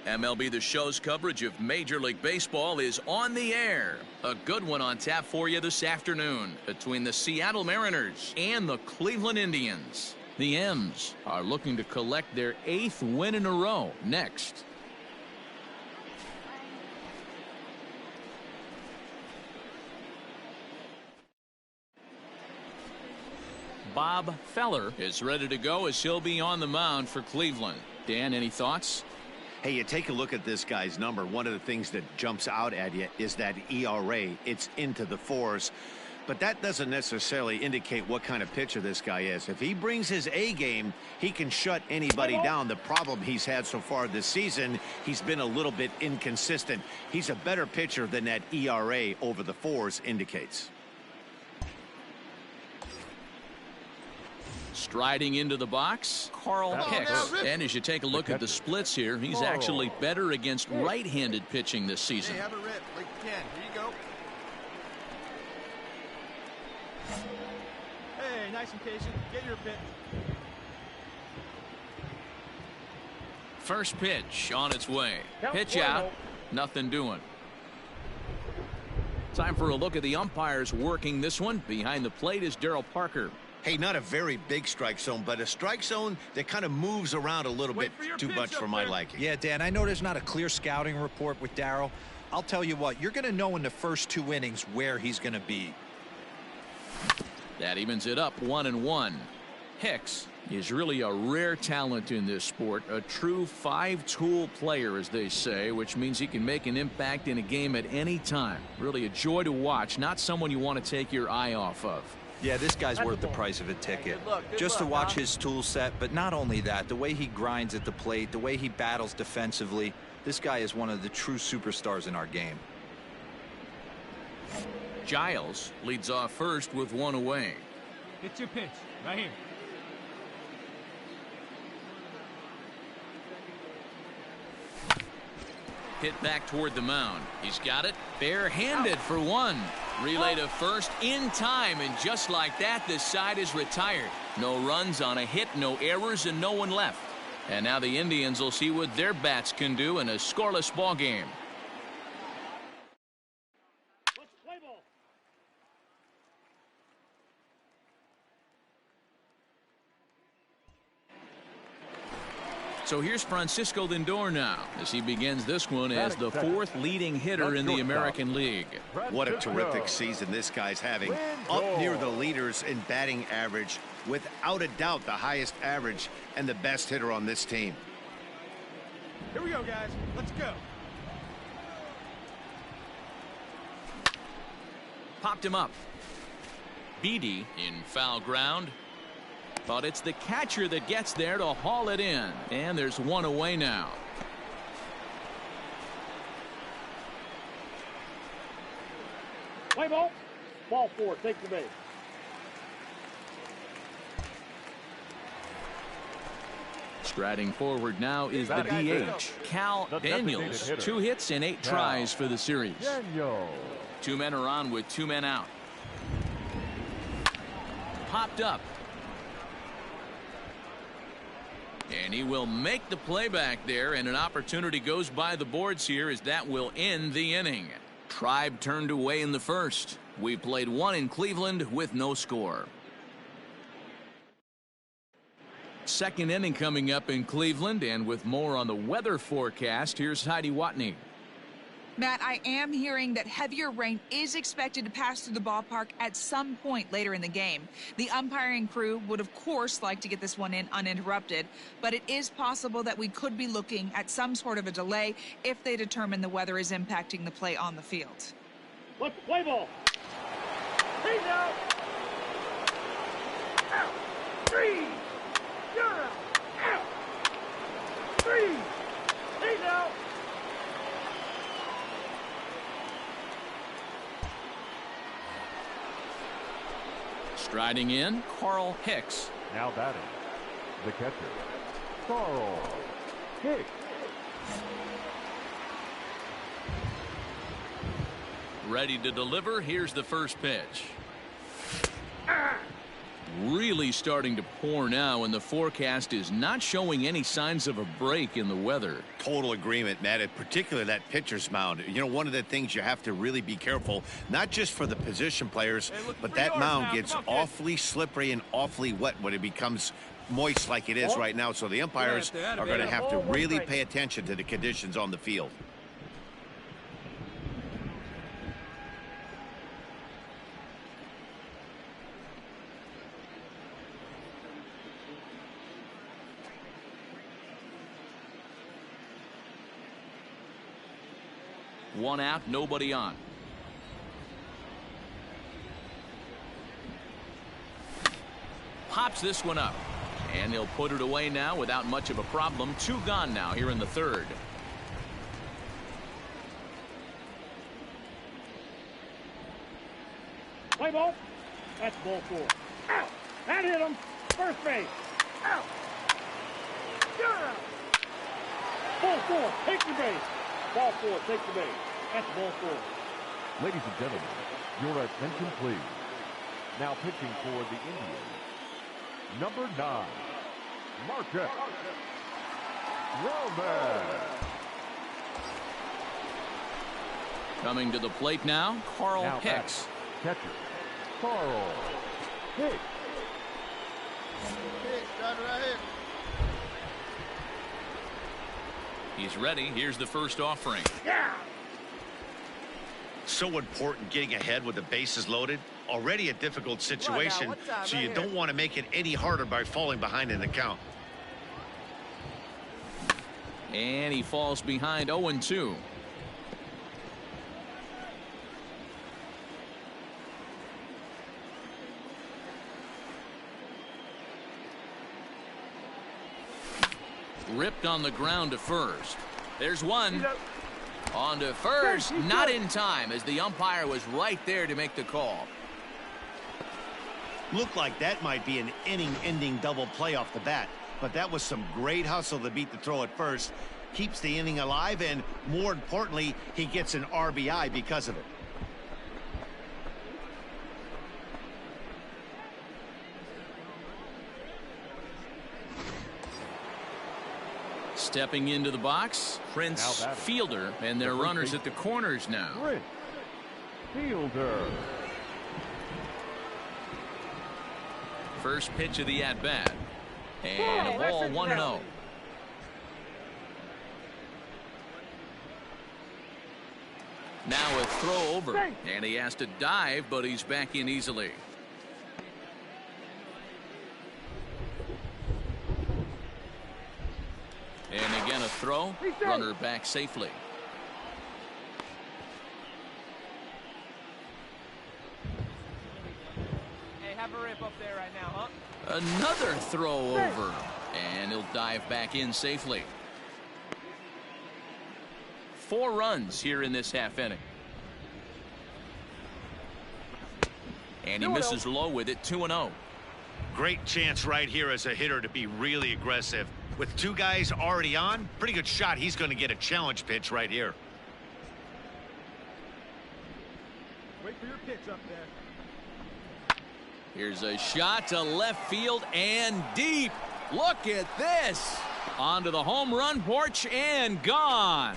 MLB The Show's coverage of Major League Baseball is on the air. A good one on tap for you this afternoon between the Seattle Mariners and the Cleveland Indians. The M's are looking to collect their 8th win in a row next. Bob Feller is ready to go as he'll be on the mound for Cleveland. Dan, any thoughts? Hey, you take a look at this guy's number. One of the things that jumps out at you is that ERA. It's into the 4s. But that doesn't necessarily indicate what kind of pitcher this guy is. If he brings his A game, he can shut anybody down. The problem he's had so far this season, he's been a little bit inconsistent. He's a better pitcher than that ERA over the 4s indicates. Striding into the box, Carl Hicks. And as you take a look at the splits here, he's actually better against right-handed pitching this season. Hey, have it rip like you can. Here you go. Hey, nice and patient. Get your pitch. First pitch on its way. Pitch out. Nothing doing. Time for a look at the umpires working this one. Behind the plate is Darryl Parker. Hey, not a very big strike zone, but a strike zone that kind of moves around a little bit too much for my liking. Yeah, Dan, I know there's not a clear scouting report with Darryl. I'll tell you what, you're going to know in the first 2 innings where he's going to be. That evens it up 1-1. Hicks is really a rare talent in this sport, a true 5-tool player, as they say, which means he can make an impact in a game at any time. Really a joy to watch, not someone you want to take your eye off of. Yeah, this guy's worth the price of a ticket. Just to watch his tool set, but not only that, the way he grinds at the plate, the way he battles defensively, this guy is one of the true superstars in our game. Giles leads off first with 1 away. It's your pitch, right here. Hit back toward the mound. He's got it barehanded for 1. Relay to first in time, and just like that, this side is retired. No runs on a hit, no errors, and no one left. And now the Indians will see what their bats can do in a scoreless ball game. So here's Francisco Lindor now as he begins this one as the 4th leading hitter in the American League. What a terrific season this guy's having. Up near the leaders in batting average, without a doubt the highest average and the best hitter on this team. Here we go, guys. Let's go. Popped him up. Beatty in foul ground. But it's the catcher that gets there to haul it in. And there's 1 away now. Play ball. Ball 4. Take the base. Striding forward now is the DH, Cal Daniels. 2 hits and 8 tries for the series. 2 men are on with 2 men out. Popped up. And he will make the play back there, and an opportunity goes by the boards here as that will end the inning. Tribe turned away in the first. We played 1 in Cleveland with no score. Second inning coming up in Cleveland, and with more on the weather forecast, here's Heidi Watney. Matt, I am hearing that heavier rain is expected to pass through the ballpark at some point later in the game. The umpiring crew would, of course, like to get this one in uninterrupted, but it is possible that we could be looking at some sort of a delay if they determine the weather is impacting the play on the field. Let's play ball. 3 out. Out. 3. You're out. Out. 3. 8 out. Striding in, Carl Hicks. Now batting, the catcher, Carl Hicks. Ready to deliver. Here's the first pitch. really starting to pour now, and the forecast is not showing any signs of a break in the weather. Total agreement, Matt, and particularly that pitcher's mound. You know, one of the things you have to really be careful, not just for the position players, but that mound gets awfully slippery and awfully wet when it becomes moist like it is right now. So the umpires are going to have to really pay attention to the conditions on the field. One out, nobody on. Pops this one up. And he'll put it away now without much of a problem. 2 gone now here in the 3rd. Play ball. That's ball 4. Out. That hit him. First base. Out. You're out. Ball 4. Take the base. Ball 4. Take the base. That's ball 4. Ladies and gentlemen, your attention please. Now pitching for the Indians, number 9, Marcus Roman. Coming to the plate now, Carl Hicks. Catcher, Carl Hicks. He's ready. Here's the first offering. Yeah. So important getting ahead with the bases loaded. Already a difficult situation, so you don't want to make it any harder by falling behind in the count. And he falls behind 0-2. Ripped on the ground to first. There's one. On to first, not in time, as the umpire was right there to make the call. Looked like that might be an inning-ending double play off the bat, but that was some great hustle to beat the throw at first. Keeps the inning alive, and more importantly, he gets an RBI because of it. Stepping into the box, Prince Fielder, and their runners at the corners now. Prince Fielder. First pitch of the at-bat. And a ball 1-0. Now a throw over, and he has to dive, but he's back in easily. And again a throw, runner back safely. Hey, have a rip up there right now, huh? Another throw over, and he'll dive back in safely. 4 runs here in this half inning. And he misses low with it, 2-0. Great chance right here as a hitter to be really aggressive. With 2 guys already on, pretty good shot. He's going to get a challenge pitch right here. Wait for your pitch up there. Here's a shot to left field and deep. Look at this. Onto the home run porch and gone.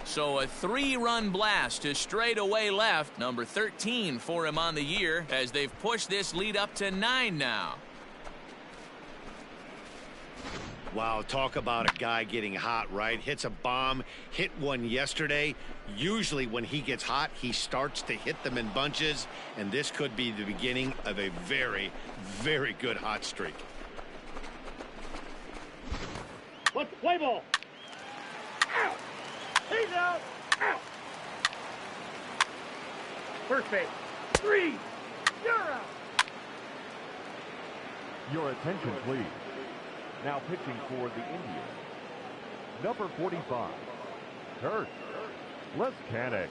So a 3-run blast to straightaway left. Number 13 for him on the year as they've pushed this lead up to 9 now. Wow, talk about a guy getting hot, right? Hits a bomb, hit one yesterday. Usually when he gets hot, he starts to hit them in bunches, and this could be the beginning of a very, very good hot streak. Let's play ball. Out. He's out. Out. First base. 3. You're out. Your attention, please. Now pitching for the Indians, number 45, Kurt Leskanik.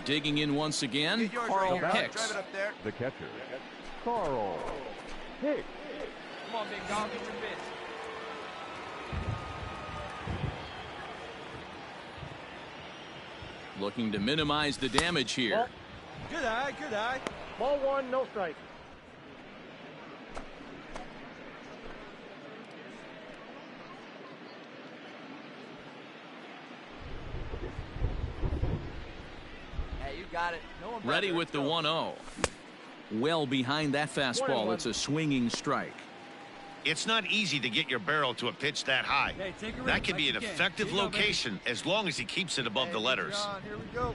Digging in once again, Carl Hicks. Drive it up there. The catcher, Carl Hicks. Come on, big dog, get your pitch. looking to minimize the damage here. Ball. Good eye, good eye. Ball one, no strike. Hey, you got it. No one Ready with the 1-0. Well behind that fastball. It's a swinging strike. It's not easy to get your barrel to a pitch that high. Hey, take a That rip can be like an you can. effective Here you go, baby. location as long as he keeps it above the letters. Here we go.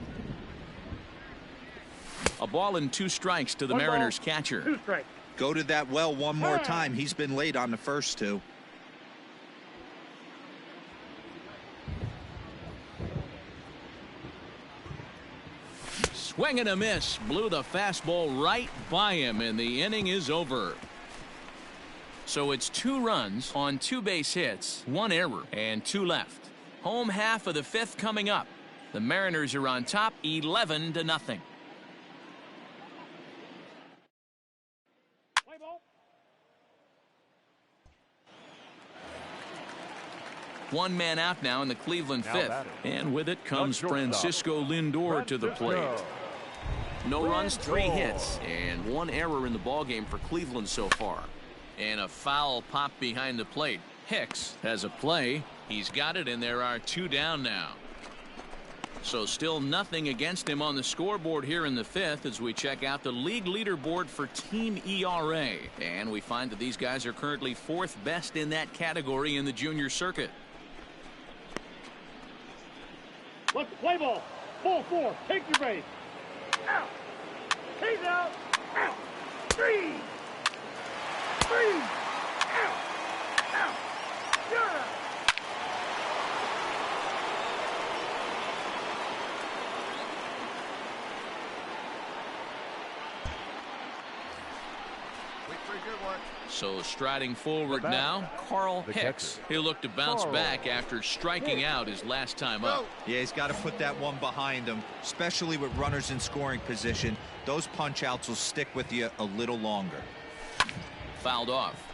A ball and 2 strikes to the One ball, Mariners catcher. 2 strikes. Go to that well one more time. He's been late on the first 2. Swing and a miss. Blew the fastball right by him, and the inning is over. So it's 2 runs on 2 base hits, 1 error, and 2 left. Home half of the 5th coming up. The Mariners are on top 11-0. Play ball. 1 man out now in the Cleveland Now 5th. batting. And with it comes Shortstop. Francisco Lindor to the plate. Francisco. No runs, 3 Lindor. hits, and 1 error in the ballgame for Cleveland so far. And a foul pop behind the plate. Hicks has a play. He's got it, and there are 2 down now. So still nothing against him on the scoreboard here in the 5th as we check out the league leaderboard for team ERA. And we find that these guys are currently 4th best in that category in the junior circuit. Let's play ball. Ball 4. Take your base. Out. He's out. Out. 3. 3. Out. Out. You're out. Wait for a good one. So striding forward The batter, now, Carl the Hicks. catcher. He'll look to bounce Carl back after striking out his last time up. Yeah, he's got to put that one behind him, especially with runners in scoring position. Those punch outs will stick with you a little longer. Fouled off.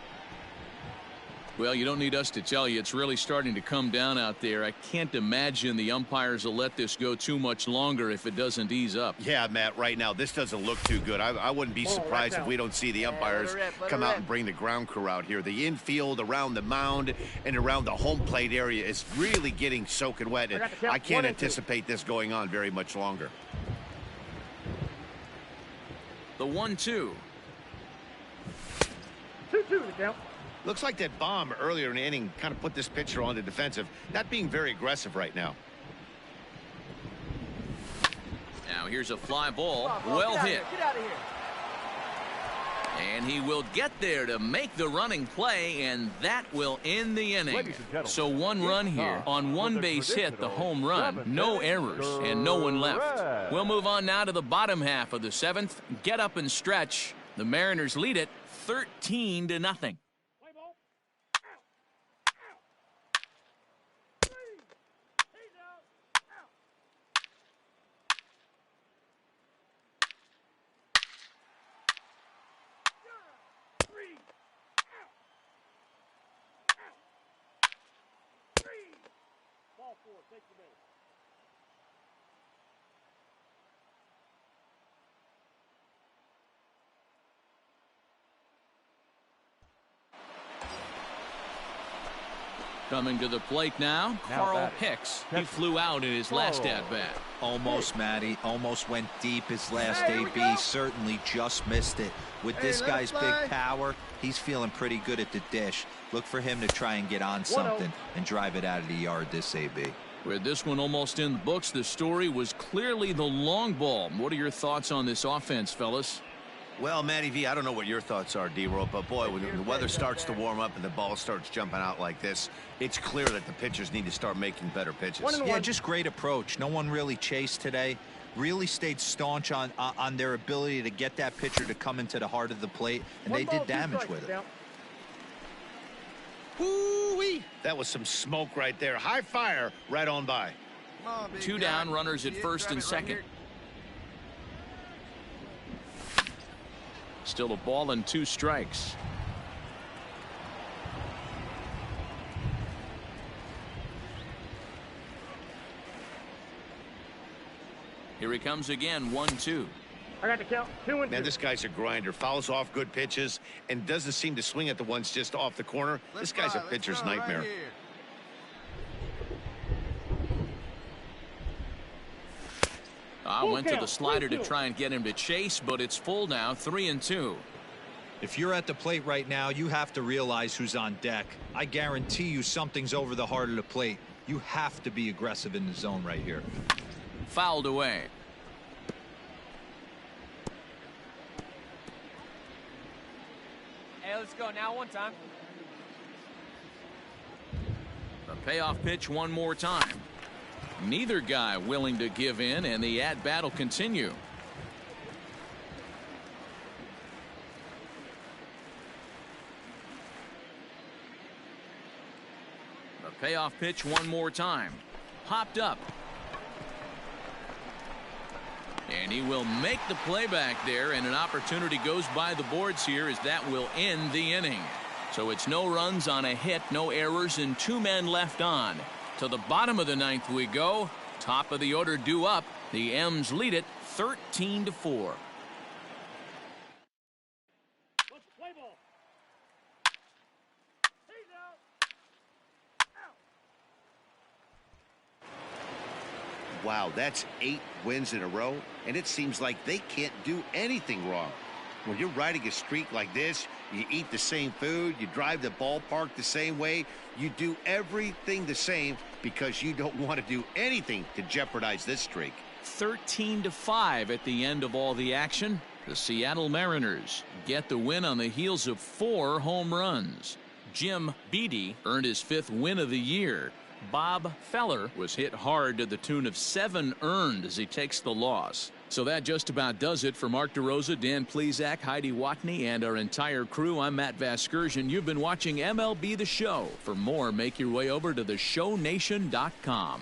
Well, you don't need us to tell you, it's really starting to come down out there. I can't imagine the umpires will let this go too much longer if it doesn't ease up. Yeah, Matt, right now, this doesn't look too good. I wouldn't be surprised if we don't see the umpires come out and bring the ground crew out here. The infield around the mound and around the home plate area is really getting soaking wet. And I can't anticipate this going on very much longer. The 1-2. 2-2 the count. Looks like that bomb earlier in the inning kind of put this pitcher on the defensive, not being very aggressive right now. Now here's a fly ball. Well hit. Get out of here. And he will get there to make the running play, and that will end the inning. Ladies and gentlemen, So 1 run here on 1 base hit, the home run. No errors and no one left. We'll move on now to the bottom half of the 7th. Get up and stretch. The Mariners lead it 13-0. Play ball. Out. Out. 3. He's out. Out. 3. Out. Out. 3. Ball 4. Take the base. Coming to the plate now, Carl batting. Hicks. He flew out in his last at-bat. Almost, Matty. Almost went deep his last Hey, here we AB. go. Certainly just missed it. With this let it guy's fly. big power, he's feeling pretty good at the dish. Look for him to try and get on something and drive it out of the yard this AB. With this one almost in the books, the story was clearly the long ball. What are your thoughts on this offense, fellas? Well, Matty V, I don't know what your thoughts are, D-Roll, but boy, when the weather starts to warm up and the ball starts jumping out like this, it's clear that the pitchers need to start making better pitches. Yeah, just great approach. No one really chased today. Really stayed staunch on their ability to get that pitcher to come into the heart of the plate, and they did damage with it. Woo-wee! That was some smoke right there. High fire right on by. Come on, big 2 guy. down, runners at See it? first Grab and it right second. here. Still a ball and 2 strikes. he comes again, 1-2. I got to count 2 and 2. Man, this guy's a grinder. Fouls off good pitches and doesn't seem to swing at the ones just off the corner. This guy's a pitcher's nightmare. Went to the slider to try and get him to chase, but it's full now, 3-2. If you're at the plate right now, you have to realize who's on deck. I guarantee you something's over the heart of the plate. You have to be aggressive in the zone right here. Fouled away. Hey, let's go now one time. The payoff pitch one more time. Neither guy willing to give in, and the at-bat will continue. The payoff pitch one more time. Popped up. And he will make the play back there, and an opportunity goes by the boards here as that will end the inning. So it's no runs on a hit, no errors, and 2 men left on. To the bottom of the 9th we go. Top of the order due up. The M's lead it 13-4. Let's play ball. He's out. Wow, that's 8 wins in a row, and it seems like they can't do anything wrong. When you're riding a streak like this, you eat the same food, you drive the ballpark the same way, you do everything the same because you don't want to do anything to jeopardize this streak. 13-5 at the end of all the action. The Seattle Mariners get the win on the heels of 4 home runs. Jim Beattie earned his 5th win of the year. Bob Feller was hit hard to the tune of 7 earned as he takes the loss. So that just about does it for Mark DeRosa, Dan Plesac, Heidi Watney, and our entire crew. I'm Matt Vasgersian. You've been watching MLB The Show. For more, make your way over to theshownation.com.